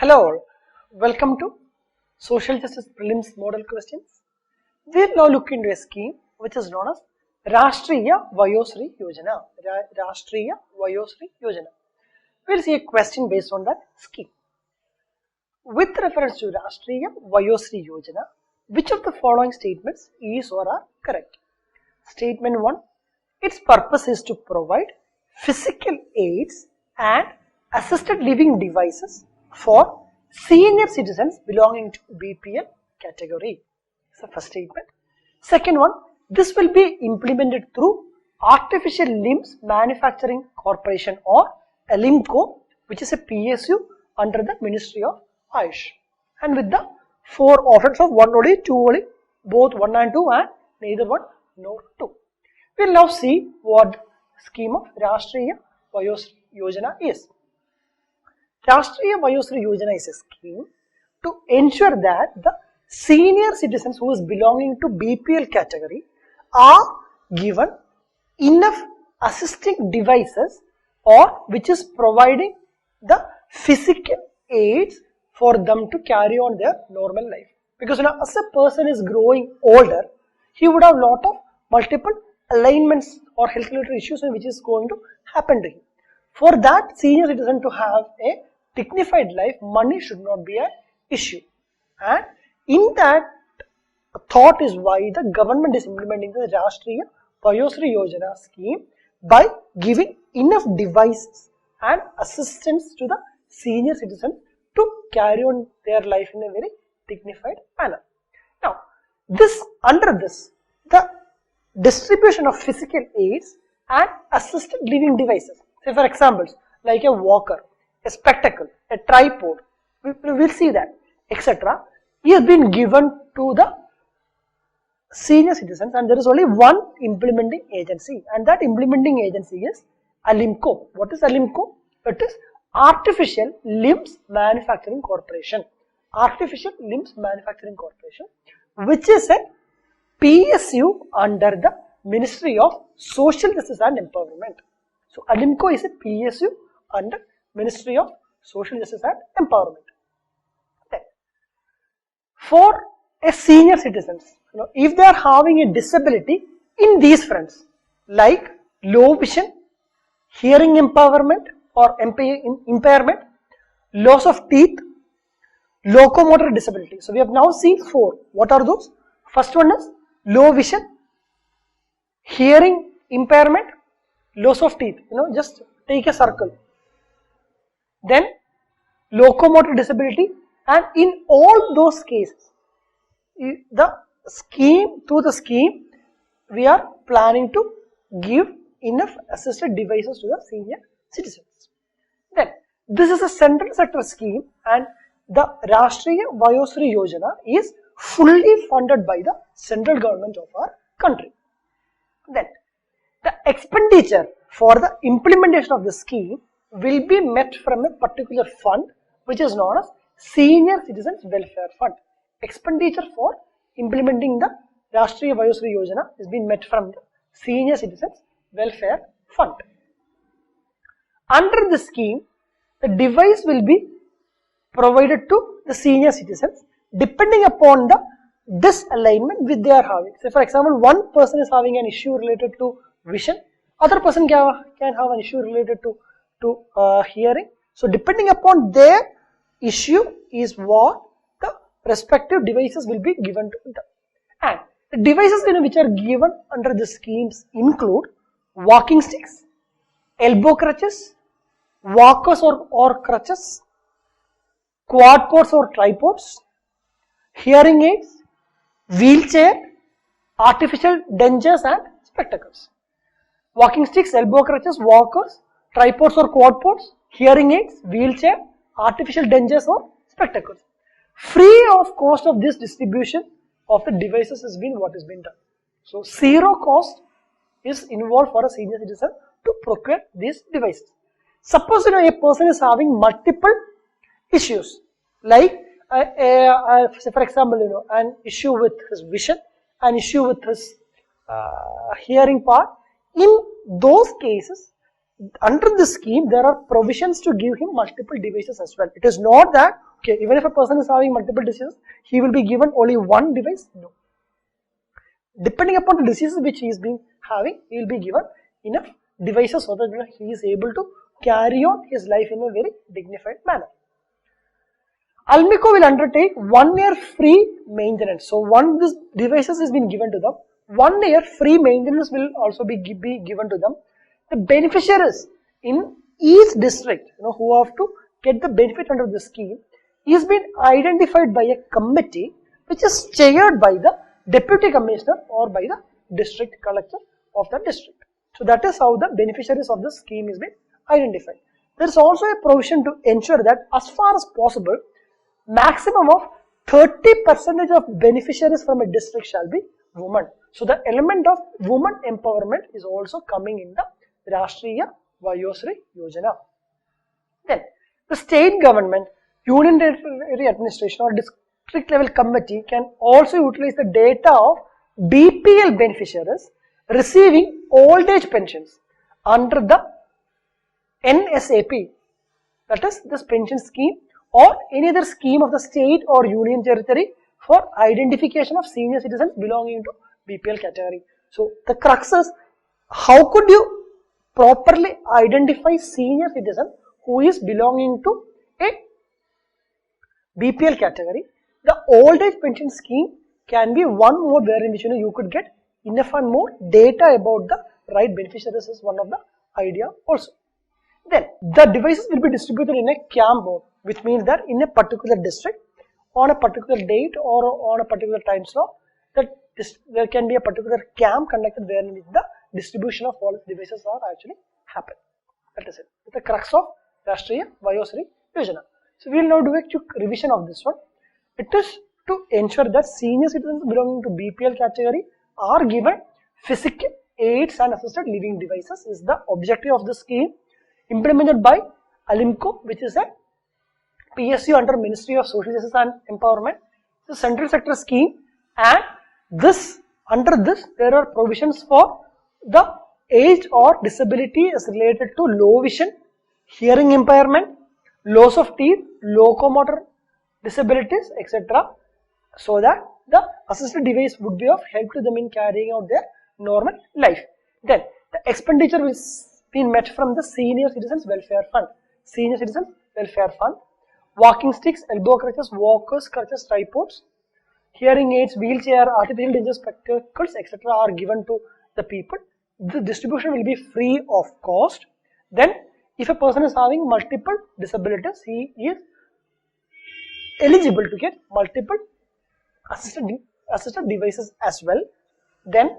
Hello all, welcome to Social Justice Prelims Model Questions. We will now look into a scheme which is known as Rashtriya Vayoshri Yojana. Rashtriya Vayoshri Yojana. We will see a question based on that scheme. With reference to Rashtriya Vayoshri Yojana, which of the following statements is or are correct? Statement 1. Its purpose is to provide physical aids and assisted living devices for senior citizens belonging to BPL category. That's the first statement. Second one, this will be implemented through Artificial Limbs Manufacturing Corporation or ALIMCO, which is a PSU under the Ministry of AYUSH. And with the four options of one only, two only, both 1 and 2 and neither 1 nor 2. We will now see what the scheme of Rashtriya Vayoshri Yojana is. Rashtriya Vayoshri Yojana is a scheme to ensure that the senior citizens who is belonging to BPL category are given enough assisting devices or which is providing the physical aids for them to carry on their normal life. Because as a person is growing older, he would have lot of multiple alignments or health related issues which is going to happen to him. For that senior citizen to have a dignified life, money should not be an issue. And in that thought is why the government is implementing the Rashtriya Vayoshri Yojana scheme by giving enough devices and assistance to the senior citizen to carry on their life in a very dignified manner. Now, under this, the distribution of physical aids and assisted living devices, say for examples, like a walker, a spectacle, a tripod, we will see that, etc. is been given to the senior citizens, and there is only one implementing agency, and that implementing agency is ALIMCO. What is ALIMCO? It is Artificial Limbs Manufacturing Corporation. Artificial Limbs Manufacturing Corporation, which is a PSU under the Ministry of Social Justice and Empowerment. So ALIMCO is a PSU under Ministry of Social Justice and Empowerment. Then, for a senior citizens, if they are having a disability in these fronts, like low vision, hearing impairment or impairment, loss of teeth, locomotor disability. So we have now seen 4. What are those? First one is low vision, hearing impairment, loss of teeth. Just take a circle. Then locomotor disability, and in all those cases, through the scheme, we are planning to give enough assisted devices to the senior citizens. Then, this is a central sector scheme, and the Rashtriya Vayoshri Yojana is fully funded by the central government of our country. Then, the expenditure for the implementation of the scheme will be met from a particular fund which is known as Senior Citizens Welfare Fund. Expenditure for implementing the Rashtriya Vayoshri Yojana is being met from the Senior Citizens Welfare Fund. Under the scheme, the device will be provided to the senior citizens depending upon the disalignment which they are having. Say for example, one person is having an issue related to vision, other person can have an issue related to hearing. So depending upon their issue is what the respective devices will be given to them. And the devices which are given under the schemes include walking sticks, elbow crutches, walkers or crutches, quadpods or tripods, hearing aids, wheelchair, artificial dentures and spectacles. Walking sticks, elbow crutches, walkers, tripods or quadpods, hearing aids, wheelchair, artificial dentures or spectacles. Free of cost of this distribution of the devices has been what has been done. So zero cost is involved for a senior citizen to procure these devices. Suppose a person is having multiple issues, like say for example an issue with his vision, an issue with his hearing part. In those cases, under this scheme, there are provisions to give him multiple devices as well. It is not that, okay, even if a person is having multiple diseases, he will be given only one device. No. Depending upon the diseases which he is being having, he will be given enough devices so that he is able to carry on his life in a very dignified manner. Almico will undertake 1 year free maintenance. So once this devices is been given to them, 1 year free maintenance will also be given to them. The beneficiaries in each district, who have to get the benefit under the scheme, is been identified by a committee which is chaired by the deputy commissioner or by the district collector of the district. So that is how the beneficiaries of the scheme is been identified. There is also a provision to ensure that as far as possible, maximum of 30% of beneficiaries from a district shall be women. So the element of women empowerment is also coming in the Rashtriya Vayoshri Yojana. Then the state government, union territory administration or district level committee can also utilize the data of BPL beneficiaries receiving old age pensions under the NSAP, that is this pension scheme, or any other scheme of the state or union territory for identification of senior citizens belonging to BPL category. So the crux is, how could you properly identify senior citizen who is belonging to a BPL category? The old age pension scheme can be one more wherein which you could get enough and more data about the right beneficiaries is one of the idea also. Then the devices will be distributed in a camp mode, which means that in a particular district, on a particular date or on a particular time slot, that there can be a particular camp conducted wherein the distribution of all devices are actually happen. That is it. The crux of Rashtriya Vayoshri Yojana. So we will now do a quick revision of this one. It is to ensure that senior citizens belonging to BPL category are given physical aids and assisted living devices is the objective of the scheme, implemented by Alimco, which is a PSU under Ministry of Social Justice and Empowerment. It's a central sector scheme, and under this there are provisions for the age or disability is related to low vision, hearing impairment, loss of teeth, locomotor disabilities, etc. so that the assisted device would be of help to them in carrying out their normal life. Then the expenditure will be met from the Senior Citizens Welfare Fund. Senior Citizens Welfare Fund. Walking sticks, elbow crutches, walkers, crutches, tripods, hearing aids, wheelchair, artificial danger spectacles, etc. are given to the people. The distribution will be free of cost. Then if a person is having multiple disabilities, he is eligible to get multiple assisted devices as well. Then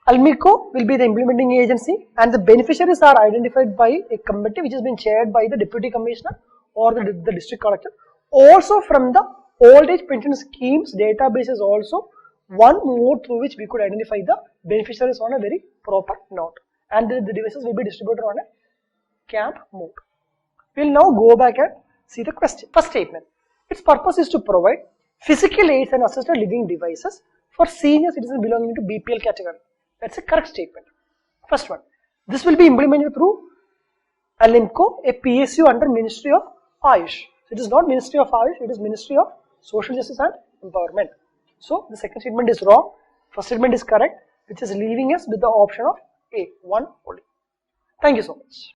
Almico will be the implementing agency, and the beneficiaries are identified by a committee which has been chaired by the deputy commissioner or the district collector. Also from the old age pension schemes database is also one mode through which we could identify the beneficiaries on a very proper note, and the devices will be distributed on a camp mode. We will now go back and see the question. First statement. Its purpose is to provide physical aids and assisted living devices for senior citizens belonging to BPL category. That's a correct statement. First one. This will be implemented through Alimco, a PSU under Ministry of Ayush. So it is not Ministry of Ayush, it is Ministry of Social Justice and Empowerment. So the second statement is wrong. First statement is correct, which is leaving us with the option of A, 1 only. Thank you so much.